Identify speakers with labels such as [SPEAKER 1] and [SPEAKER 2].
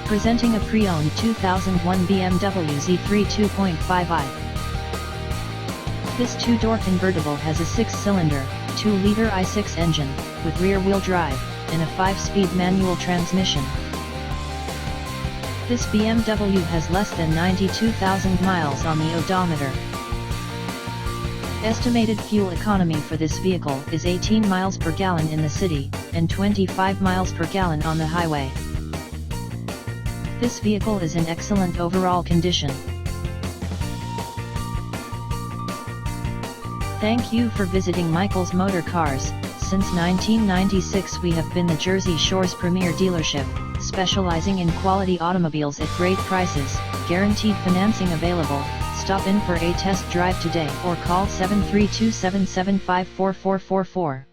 [SPEAKER 1] Presenting a pre-owned 2001 BMW Z3 2.5i. This two-door convertible has a 6-cylinder, 2-liter i6 engine, with rear-wheel drive, and a 5-speed manual transmission. This BMW has less than 92,000 miles on the odometer. Estimated fuel economy for this vehicle is 18 miles per gallon in the city, and 25 miles per gallon on the highway. This vehicle is in excellent overall condition. Thank you for visiting Michael's Motor Cars. Since 1996 we have been the Jersey Shore's premier dealership, specializing in quality automobiles at great prices, guaranteed financing available. Stop in for a test drive today or call 732-775-4444.